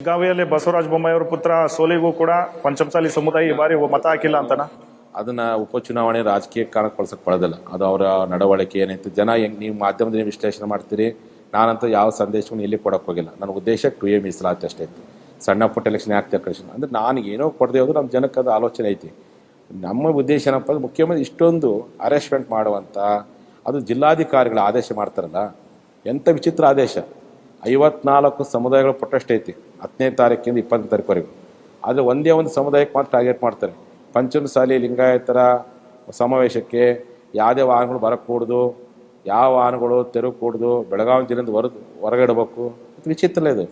ಬೆಳಗಾವಿಯಲ್ಲಿ ಬಸವರಾಜ ಬೊಮ್ಮಾಯಿ ಅವರ ಪುತ್ರ ಸೋಲಿಗೂ ಕೂಡ ಪಂಚಮಸಾಲಿ ಸಮುದಾಯ ಈ ಬಾರಿ ಮತ ಹಾಕಿಲ್ಲ ಅಂತನಾ? ಅದನ್ನ ಉಪಚುನಾವಣೆ ರಾಜಕೀಯ ಕಾರಣಕ್ಕೆ ಬಳಸಕ್ಕೆ ಬರೋದಿಲ್ಲ. ಅದು ಅವರ ನಡವಳಿಕೆ ಏನೈತೆ, ಜನ ಹೆಂಗೆ ನೀವು ಮಾಧ್ಯಮದಲ್ಲಿ ವಿಶ್ಲೇಷಣೆ ಮಾಡ್ತೀರಿ. ನಾನಂತೂ ಯಾವ ಸಂದೇಶವನ್ನು ಎಲ್ಲಿ ಕೊಡಕ್ಕೆ ಹೋಗಿಲ್ಲ. ನನ್ನ ಉದ್ದೇಶ 2A ಮೀಸಲಾತಿ ಅಷ್ಟೇ ಇತ್ತು. ಸಣ್ಣ ಪುಟ್ಟ ಎಲೆಕ್ಷನ್ ಯಾಕೆ ಕಳಿಸಿಲ್ಲ ಅಂದ್ರೆ ನಾನು ಏನೋ ಕೊಡದೆ ಹೋದ್ರು ನಮ್ಮ ಜನಕ್ಕೆ ಅದು ಆಲೋಚನೆ ಐತಿ. ನಮ್ಮ ಉದ್ದೇಶ ಏನಪ್ಪ ಅಂದ್ರೆ ಮುಖ್ಯಮಂತ್ರಿ ಇಷ್ಟೊಂದು ಅರೆಸ್ಟ್ಮೆಂಟ್ ಮಾಡುವಂಥ ಅದು ಜಿಲ್ಲಾಧಿಕಾರಿಗಳ ಆದೇಶ ಮಾಡ್ತಾರಲ್ಲ, ಎಂಥ ವಿಚಿತ್ರ ಆದೇಶ. 54 ಸಮುದಾಯಗಳು ಪ್ರೊಟೆಸ್ಟ್ ಐತಿ 10ನೇ ತಾರೀಕಿಂದ 20ನೇ ತಾರೀಕುವರೆಗೂ. ಆದರೆ ಒಂದೇ ಒಂದು ಸಮುದಾಯಕ್ಕೆ ಮಾತ್ರ ಟಾರ್ಗೆಟ್ ಮಾಡ್ತಾರೆ. ಪಂಚಮಸಾಲಿ ಲಿಂಗಾಯತರ ಸಮಾವೇಶಕ್ಕೆ ಯಾವುದೇ ವಾಹನಗಳು ಬರಕೂಡ್ದು, ಯಾವ ವಾಹನಗಳು ತೆರಕೂಡ್ದು, ಬೆಳಗಾವಿ ಜಿಲ್ಲೆಯಿಂದ ಹೊರಗಿಡಬೇಕು. ವಿಚಿತ್ರ ಇದು.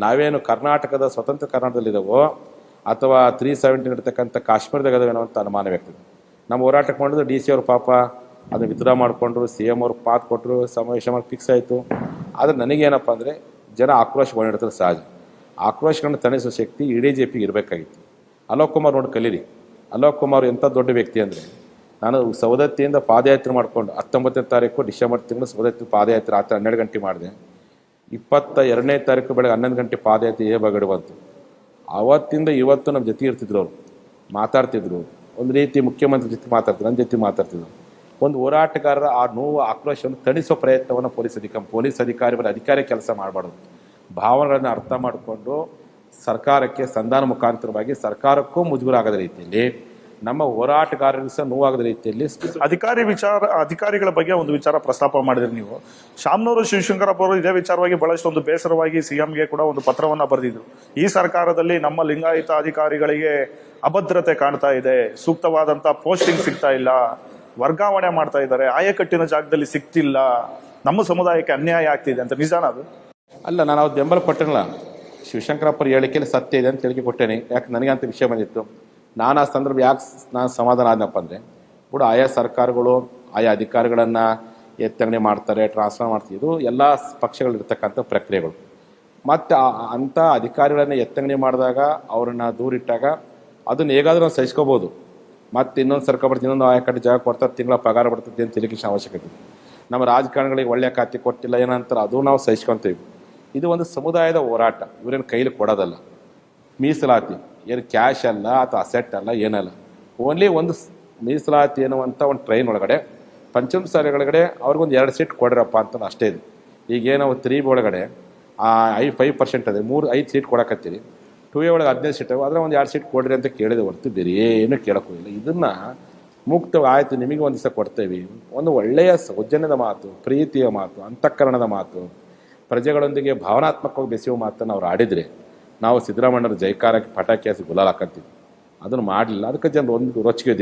ನಾವೇನು ಕರ್ನಾಟಕದ ಸ್ವತಂತ್ರ ಕರ್ನಾಟಕದಲ್ಲಿದ್ದಾವೋ ಅಥವಾ 370 ನಡೀತಕ್ಕಂಥ ಕಾಶ್ಮೀರದಾಗ ಅದಾವೇನೋ ಅಂತ ಅನುಮಾನ ವ್ಯಕ್ತ. ನಮ್ಮ ಹೋರಾಟಕ್ಕೆ ಮಾಡಿದ್ರು DC ಅವರು ಪಾಪ ಅದನ್ನು ವಿತ್ಡ್ರಾ ಮಾಡಿಕೊಂಡ್ರು, CM ಅವರು ಪಾತ್ ಕೊಟ್ಟರು, ಸಮಾವೇಶ ಮಾಡಿ ಫಿಕ್ಸ್ ಆಯಿತು. ಆದರೆ ನನಗೇನಪ್ಪ ಅಂದರೆ ಜನ ಆಕ್ರೋಶಗೊಂಡಿರ್ತಾರೆ ಸಹಜ. ಆಕ್ರೋಶಗಳನ್ನು ತಣಿಸೋ ಶಕ್ತಿ DJPಗೆ ಇರಬೇಕಾಗಿತ್ತು. ಅಲೋಕ್ ಕುಮಾರ್ ನೋಡಿ ಕಲೀರಿ. ಅಲೋಕ್ ಕುಮಾರ್ ಎಂಥ ದೊಡ್ಡ ವ್ಯಕ್ತಿ ಅಂದರೆ, ನಾನು ಸವದತ್ತಿಯಿಂದ ಪಾದಯಾತ್ರೆ ಮಾಡಿಕೊಂಡು 19ನೇ ತಾರೀಕು ಡಿಸೆಂಬರ್ ತಿಂಗಳು ಸವದತ್ತಿ ಪಾದಯಾತ್ರೆ ರಾತ್ರಿ 12 ಗಂಟೆ ಮಾಡಿದೆ. 22ನೇ ತಾರೀಕು ಬೆಳಗ್ಗೆ 11 ಗಂಟೆ ಪಾದಯಾತ್ರೆ ಬಗಡೆ ಬಂತು. ಆವತ್ತಿಂದ ಇವತ್ತು ನಮ್ಮ ಜೊತೆ ಇರ್ತಿದ್ರು, ಅವರು ಮಾತಾಡ್ತಿದ್ರು. ಒಂದು ರೀತಿ ಮುಖ್ಯಮಂತ್ರಿ ಜೊತೆ ಮಾತಾಡ್ತಿದ್ರು, ನನ್ನ ಜೊತೆ ಮಾತಾಡ್ತಿದ್ರು. ಒಂದು ಹೋರಾಟಗಾರರ ಆ ನೋವು ಆಕ್ರೋಶವನ್ನು ತಣಿಸೋ ಪ್ರಯತ್ನವನ್ನು ಪೊಲೀಸ್ ಅಧಿಕಾರಿ ಕೆಲಸ ಮಾಡಬಾರ್ದು. ಭಾವನೆಗಳನ್ನು ಅರ್ಥ ಮಾಡಿಕೊಂಡು ಸರ್ಕಾರಕ್ಕೆ ಸಂಧಾನ ಮುಖಾಂತರವಾಗಿ ಸರ್ಕಾರಕ್ಕೂ ಮುಜುಗರ ಆಗದ ರೀತಿಯಲ್ಲಿ, ನಮ್ಮ ಹೋರಾಟಗಾರರಿಗೂ ಸಹ ನೋವಾಗದ ರೀತಿಯಲ್ಲಿ ಅಧಿಕಾರಿಗಳ ಬಗ್ಗೆ ಒಂದು ವಿಚಾರ ಪ್ರಸ್ತಾಪ ಮಾಡಿದ್ರಿ ನೀವು. ಶಾಮನೂರು ಶಿವಶಂಕರಪ್ಪ ಅವರು ಇದೇ ವಿಚಾರವಾಗಿ ಬಹಳಷ್ಟು ಒಂದು ಬೇಸರವಾಗಿ CMಗೆ ಕೂಡ ಒಂದು ಪತ್ರವನ್ನ ಬರೆದಿದ್ರು. ಈ ಸರ್ಕಾರದಲ್ಲಿ ನಮ್ಮ ಲಿಂಗಾಯತ ಅಧಿಕಾರಿಗಳಿಗೆ ಅಭದ್ರತೆ ಕಾಣ್ತಾ ಇದೆ, ಸೂಕ್ತವಾದಂತ ಪೋಸ್ಟಿಂಗ್ ಸಿಗ್ತಾ ಇಲ್ಲ, ವರ್ಗಾವಣೆ ಮಾಡ್ತಾ ಇದ್ದಾರೆ, ಆಯಕಟ್ಟಿನ ಜಾಗದಲ್ಲಿ ಸಿಗ್ತಿಲ್ಲ, ನಮ್ಮ ಸಮುದಾಯಕ್ಕೆ ಅನ್ಯಾಯ ಆಗ್ತಿದೆ ಅಂತ. ನಿಜಾನ ಅದು? ಅಲ್ಲ, ನಾನು ಅವ್ರು ಬೆಂಬಲ ಕೊಟ್ಟೇನಲ್ಲ. ಶಿವಶಂಕರಪ್ಪರ ಹೇಳಿಕೆಯಲ್ಲಿ ಸತ್ಯ ಇದೆ ಅಂತ ಹೇಳಿಕೆ ಕೊಟ್ಟೇನೆ. ಯಾಕೆ ನನಗೆ ಅಂತ ವಿಷಯ ಬಂದಿತ್ತು. ನಾನು ಆ ಸಂದರ್ಭ ಯಾಕೆ ನಾನು ಸಮಾಧಾನ ಆದನಪ್ಪ ಅಂದರೆ, ಕೂಡ ಆಯಾ ಸರ್ಕಾರಗಳು ಆಯಾ ಅಧಿಕಾರಿಗಳನ್ನು ಎತ್ತಂಗಣೆ ಮಾಡ್ತಾರೆ, ಟ್ರಾನ್ಸ್ಫರ್ ಮಾಡ್ತಾರೆ. ಇದು ಎಲ್ಲ ಪಕ್ಷಗಳಿರ್ತಕ್ಕಂಥ ಪ್ರಕ್ರಿಯೆಗಳು. ಮತ್ತು ಅಂಥ ಅಧಿಕಾರಿಗಳನ್ನು ಎತ್ತಂಗಣೆ ಮಾಡಿದಾಗ, ಅವ್ರನ್ನ ದೂರಿಟ್ಟಾಗ ಅದನ್ನು ಹೇಗಾದರೂ ನಾವು ಸಹಿಸ್ಕೋಬೋದು. ಮತ್ತು ಇನ್ನೊಂದು ಸರ್ಕಾರ ಬರ್ತೀವಿ, ಇನ್ನೊಂದು ಆಯಕಟ್ಟು ಜಾಗ ಕೊಡ್ತಾರೆ, ತಿಂಗಳ ಪಗಾರ ಬರ್ತದೆ ಅಂತ ತಿಳಿಕಿನ ಅವಶ್ಯಕತೆ. ನಮ್ಮ ರಾಜಕಾರಣಿಗಳಿಗೆ ಒಳ್ಳೆಯ ಖಾತೆ ಕೊಟ್ಟಿಲ್ಲ ಏನಂತಾರೆ, ಅದು ನಾವು ಸಹಿಸ್ಕೊತೀವಿ. ಇದು ಒಂದು ಸಮುದಾಯದ ಹೋರಾಟ, ಇವರೇನು ಕೈಲಿ ಕೊಡೋದಲ್ಲ. ಮೀಸಲಾತಿ ಏನು ಕ್ಯಾಶ್ ಅಲ್ಲ ಅಥವಾ ಅಸೆಟ್ ಅಲ್ಲ, ಏನಲ್ಲ. ಓನ್ಲಿ ಒಂದು ಮೀಸಲಾತಿ ಎನ್ನುವಂಥ ಒಂದು ಟ್ರೈನ್ ಒಳಗಡೆ ಪಂಚಮಸಾಲಿ ಒಳಗಡೆ ಅವ್ರಿಗೊಂದು 2 ಸೀಟ್ ಕೊಡ್ರಪ್ಪ ಅಂತ ಅಷ್ಟೇ ಇದೆ. ಈಗೇನೋ 3B ಒಳಗಡೆ 5% ಅದೇ 5 ಸೀಟ್ ಕೊಡಕತ್ತೀರಿ. 2A ಒಳಗೆ 15 ಸೀಟ್ ಆದರೆ ಒಂದು 2 ಸೀಟ್ ಕೊಡ್ರಿ ಅಂತ ಕೇಳಿದೆ ಹೊರತು ಬೇರೆ ಏನೂ ಕೇಳೋಕ್ಕೋಗಿಲ್ಲ. ಇದನ್ನು ಮುಕ್ತ ಆಯಿತು, ನಿಮಗೆ ಒಂದು ದಿವಸ ಕೊಡ್ತೇವೆ. ಒಂದು ಒಳ್ಳೆಯ ಸೌಜನ್ಯದ ಮಾತು, ಪ್ರೀತಿಯ ಮಾತು, ಅಂತಃಕರಣದ ಮಾತು, ಪ್ರಜೆಗಳೊಂದಿಗೆ ಭಾವನಾತ್ಮಕವಾಗಿ ಬೆಸೆಯುವ ಮಾತನ್ನು ಅವ್ರು ಆಡಿದರೆ ನಾವು ಸಿದ್ದರಾಮಯ್ಯರ ಜೈಕಾರಕ್ಕೆ ಪಟಾಕಿ ಹಾಕಿ ಗುಲಾಲ್ ಹಾಕಂತೀವಿ. ಅದನ್ನು ಮಾಡಲಿಲ್ಲ. ಅದಕ್ಕೆ ಜನರು ಒಂದು ರೊಚ್ಚಿಗೆ